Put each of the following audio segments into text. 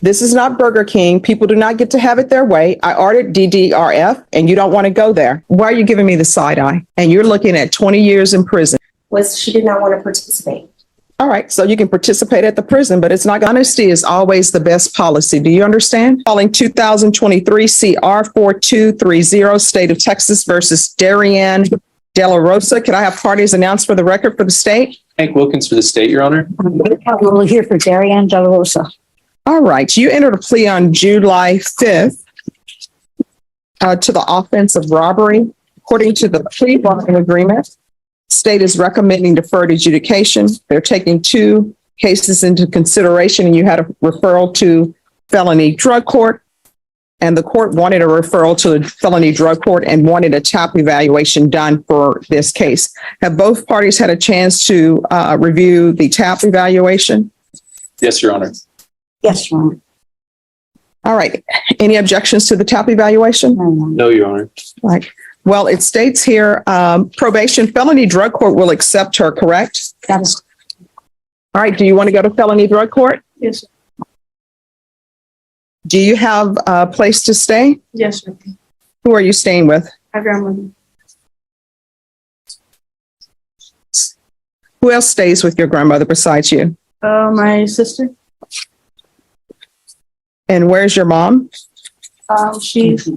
This is not Burger King. People do not get to have it their way. I ordered DDRF and you don't want to go there. Why are you giving me the side eye? And you're looking at 20 years in prison. She did not want to participate. All right, so you can participate at the prison, but it's not. Honesty is always the best policy. Do you understand? Calling 2023 CR 4230, State of Texas versus Darianne Del Rosa. Can I have parties announced for the record for the state? Hank Wilkins for the state, Your Honor. We're here for Darianne Del Rosa. All right, you entered a plea on July 5th to the offense of robbery. According to the plea bargaining agreement, state is recommending deferred adjudication. They're taking 2 cases into consideration, and you had a referral to felony drug court, and the court wanted a referral to the felony drug court and wanted a TAP evaluation done for this case. Have both parties had a chance to review the TAP evaluation? Yes, Your Honor. Yes, Your Honor. All right. Any objections to the TAP evaluation? No, Your Honor. Right. Well, it states here, probation, felony drug court will accept her, correct? That is. All right. Do you want to go to felony drug court? Yes. Do you have a place to stay? Yes, sir. Who are you staying with? My grandmother. Who else stays with your grandmother besides you? My sister. And where's your mom? She's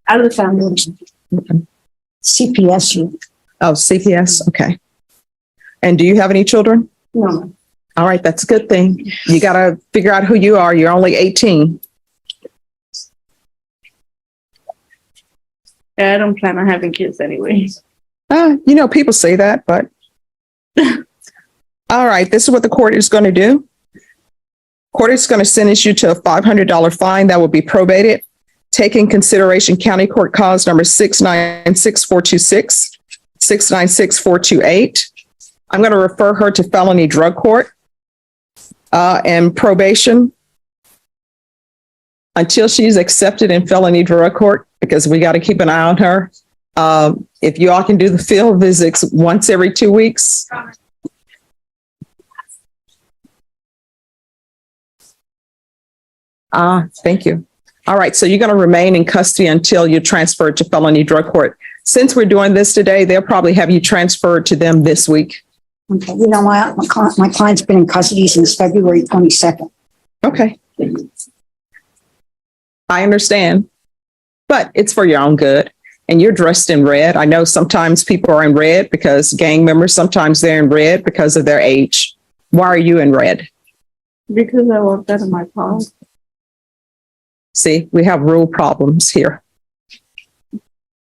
out of the family. CPS. Oh, CPS. Okay. And do you have any children? No. All right. That's a good thing. You got to figure out who you are. You're only 18. I don't plan on having kids anyway. People say that, but. All right. This is what the court is going to do. Court is going to sentence you to a $500 fine that will be probated. Take in consideration County Court Cause number 696-426, 696-428. I'm going to refer her to felony drug court and probation until she's accepted in felony drug court, because we got to keep an eye on her. If you all can do the field visits once every 2 weeks. Thank you. All right. So you're going to remain in custody until you're transferred to felony drug court. Since we're doing this today, they'll probably have you transferred to them this week. Okay. You know, my client's been in custody since February 22nd. Okay. I understand, but it's for your own good. And you're dressed in red. I know sometimes people are in red because gang members, sometimes they're in red because of their age. Why are you in red? Because I walked out of my car. See, we have rule problems here.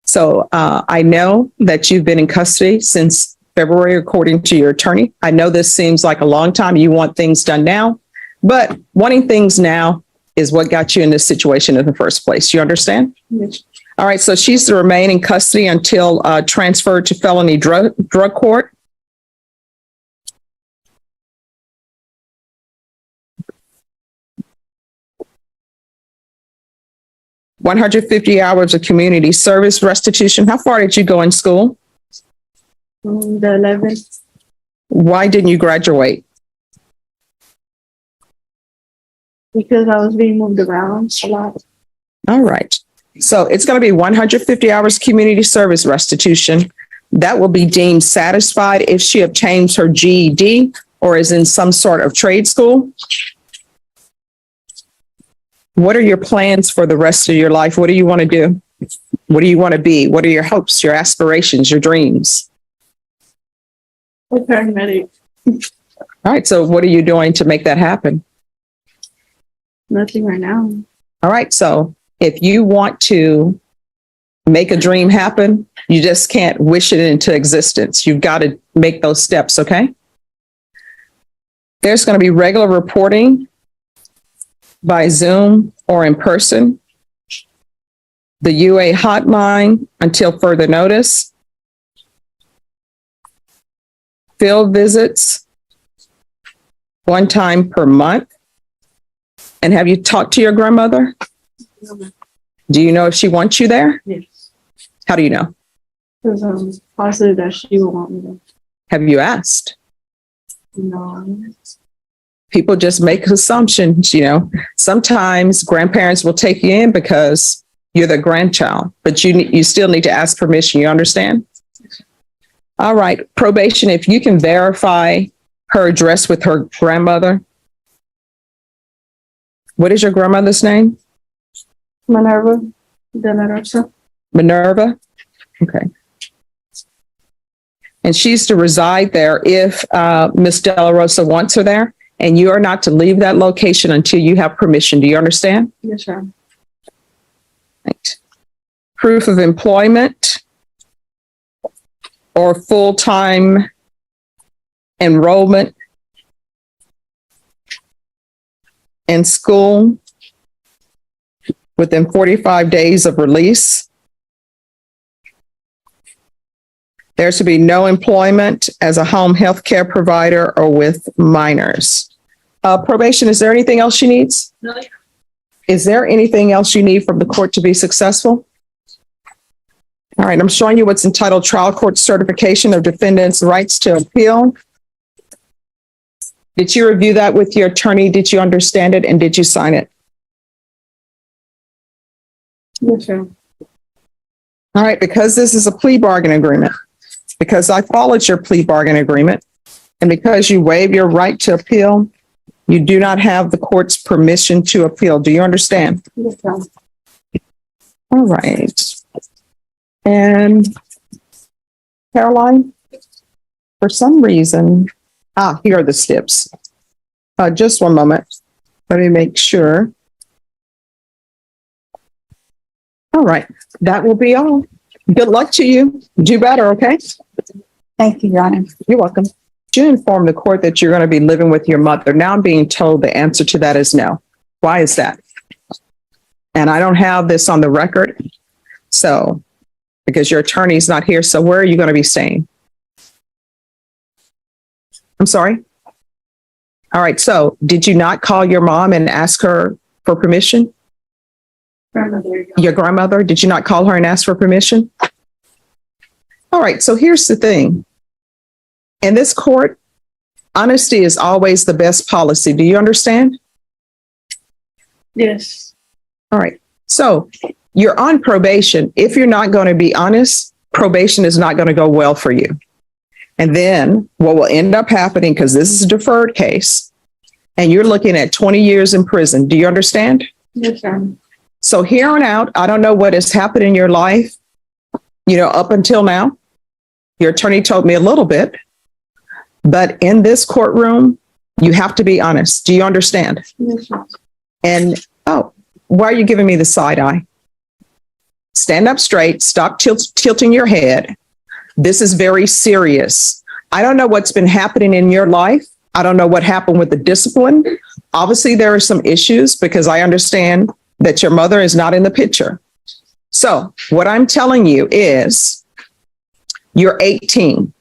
So I know that you've been in custody since February, according to your attorney. I know this seems like a long time. You want things done now, but wanting things now is what got you in this situation in the first place. You understand? Yes. All right. So she's to remain in custody until transferred to felony drug court. $150 hours of community service restitution. How far did you go in school? The 11th. Why didn't you graduate? Because I was being moved around a lot. All right. So it's going to be 150 hours community service restitution. That will be deemed satisfied if she obtains her GED or is in some sort of trade school. What are your plans for the rest of your life? What do you want to do? What do you want to be? What are your hopes, your aspirations, your dreams? A paramedic. All right. So what are you doing to make that happen? Nothing right now. All right. So if you want to make a dream happen, you just can't wish it into existence. You've got to make those steps. Okay. There's going to be regular reporting by Zoom or in person. The UA hotline until further notice. Field visits 1 time per month. And have you talked to your grandmother? Do you know if she wants you there? Yes. How do you know? Because I'm positive that she will want me to. Have you asked? No. People just make assumptions, you know. Sometimes grandparents will take you in because you're the grandchild, but you still need to ask permission. You understand? All right, probation, if you can verify her address with her grandmother. What is your grandmother's name? Minerva Del Rosa. Minerva? Okay. And she's to reside there if Miss Del Rosa wants her there, and you are not to leave that location until you have permission. Do you understand? Yes, ma'am. Right. Proof of employment or full-time enrollment in school within 45 days of release. There should be no employment as a home health care provider or with minors. Probation, is there anything else she needs? No. Is there anything else you need from the court to be successful? All right, I'm showing you what's entitled Trial Court Certification of Defendant's Rights to Appeal. Did you review that with your attorney? Did you understand it? And did you sign it? Yes, ma'am. All right, because this is a plea bargain agreement, because I followed your plea bargain agreement, and because you waive your right to appeal, you do not have the court's permission to appeal. Do you understand? Yes, ma'am. All right. And Caroline, for some reason, here are the steps. Just one moment. Let me make sure. All right, that will be all. Good luck to you. Do better, okay? Thank you, Your Honor. You're welcome. You inform the court that you're going to be living with your mother. Now I'm being told the answer to that is no. Why is that? And I don't have this on the record. So, because your attorney's not here, so where are you going to be staying? I'm sorry? All right, so did you not call your mom and ask her for permission? Grandmother. Your grandmother, did you not call her and ask for permission? All right, so here's the thing. In this court, honesty is always the best policy. Do you understand? Yes. All right, so you're on probation. If you're not going to be honest, probation is not going to go well for you. And then what will end up happening, because this is a deferred case, and you're looking at 20 years in prison. Do you understand? Yes, ma'am. So here on out, I don't know what has happened in your life, you know, up until now. Your attorney told me a little bit, but in this courtroom, you have to be honest. Do you understand? Yes, ma'am. And, why are you giving me the side eye? Stand up straight, stop tilting your head. This is very serious. I don't know what's been happening in your life. I don't know what happened with the discipline. Obviously, there are some issues because I understand that your mother is not in the picture. So what I'm telling you is you're 18.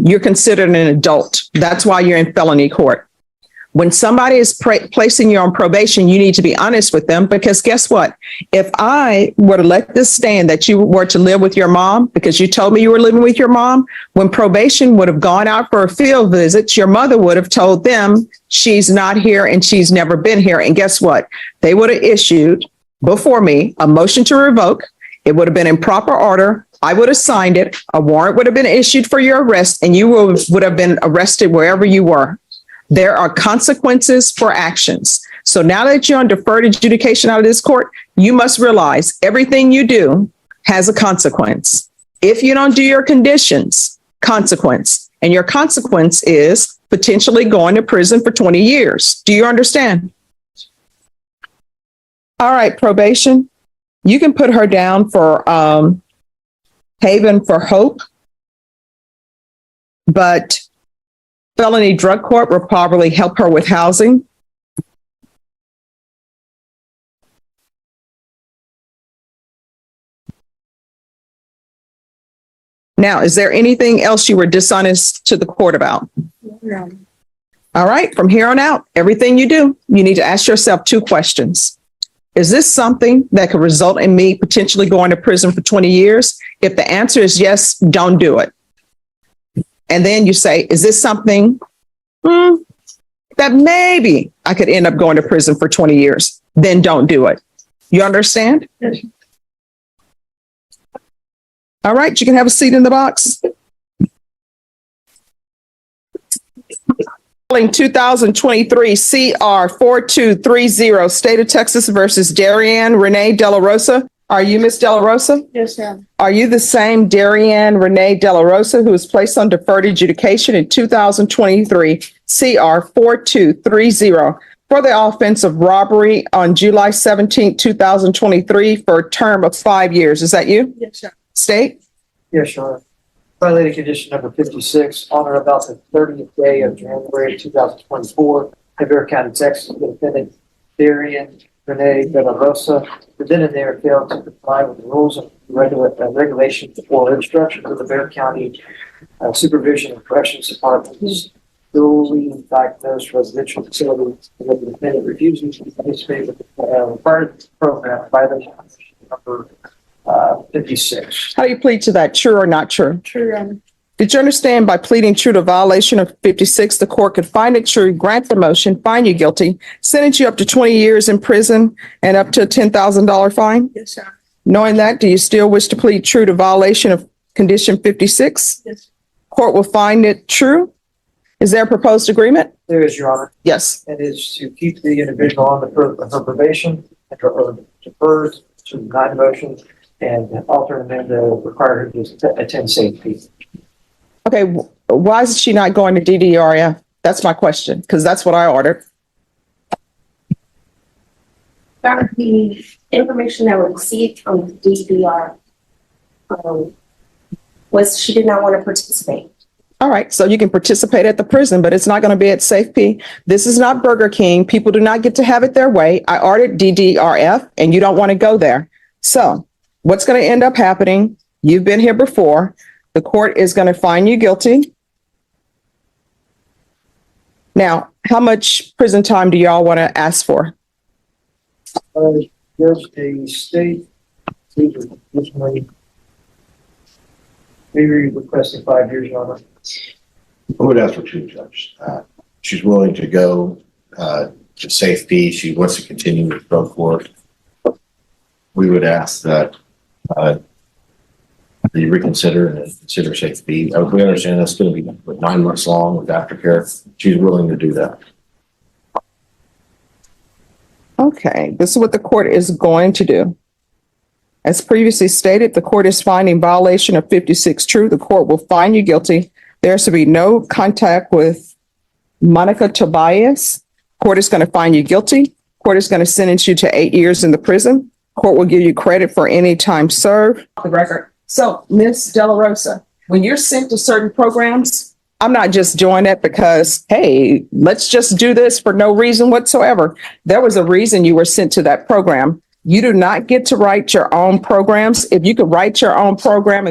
You're considered an adult. That's why you're in felony court. When somebody is placing you on probation, you need to be honest with them, because guess what? If I were to let this stand that you were to live with your mom, because you told me you were living with your mom, when probation would have gone out for a field visit, your mother would have told them she's not here and she's never been here. And guess what? They would have issued before me a motion to revoke. It would have been in proper order. I would have signed it. A warrant would have been issued for your arrest, and you would have been arrested wherever you were. There are consequences for actions. So now that you're on deferred adjudication out of this court, you must realize everything you do has a consequence. If you don't do your conditions, consequence. And your consequence is potentially going to prison for 20 years. Do you understand? All right, probation. You can put her down for Haven for Hope, but felony drug court will probably help her with housing. Now, is there anything else you were dishonest to the court about? No. All right, from here on out, everything you do, you need to ask yourself 2 questions. Is this something that could result in me potentially going to prison for 20 years? If the answer is yes, don't do it. And then you say, is this something, that maybe I could end up going to prison for 20 years, then don't do it. You understand? Yes. All right, you can have a seat in the box. 2023 CR 4230, State of Texas versus Darianne Renee Del Rosa. Are you Miss Del Rosa? Yes, ma'am. Are you the same Darianne Renee Del Rosa who was placed on deferred adjudication in 2023 CR 4230 for the offense of robbery on July 17, 2023 for a term of 5 years? Is that you? Yes, sir. State? Yes, Your Honor. Violating condition number 56, on or about the 30th day of January 2024, in Bear County, Texas, the defendant Darianne Renee Del Rosa, the defendant there failed to comply with the rules and regulations or instructions of the Bear County Supervision and Corrections Department's duly diagnosed residential facility, and the defendant refusing to participate with the required program by the number 56. How do you plead to that? True or not true? True, Your Honor. Did you understand by pleading true to violation of 56, the court could find it true, grant the motion, find you guilty, sentence you up to 20 years in prison and up to a $10,000 fine? Yes, sir. Knowing that, do you still wish to plead true to violation of condition 56? Yes. Court will find it true. Is there a proposed agreement? There is, Your Honor. Yes. It is to keep the individual on her probation and deferred to deny the motion and alter and amend the required her to attend safety. Okay, why is she not going to DDRF? That's my question, because that's what I ordered. The information that was received from the DDR was she did not want to participate. All right, so you can participate at the prison, but it's not going to be at Safety. This is not Burger King. People do not get to have it their way. I ordered DDRF, and you don't want to go there. So what's going to end up happening? You've been here before. The court is going to find you guilty. Now, how much prison time do y'all want to ask for? There's a state, maybe requesting 5 years, Your Honor. I would ask for two, Judge. She's willing to go to safety. She wants to continue with drug court. We would ask that you reconsider and consider safety. We understand that's going to be 9 months long with aftercare. She's willing to do that. Okay, this is what the court is going to do. As previously stated, the court is finding violation of 56 true. The court will find you guilty. There is to be no contact with Monica Tobias. Court is going to find you guilty. Court is going to sentence you to 8 years in the prison. Court will give you credit for any time served. The record. So, Ms. De La Rosa, when you're sent to certain programs, I'm not just doing it because, hey, let's just do this for no reason whatsoever. There was a reason you were sent to that program. You do not get to write your own programs. If you could write your own program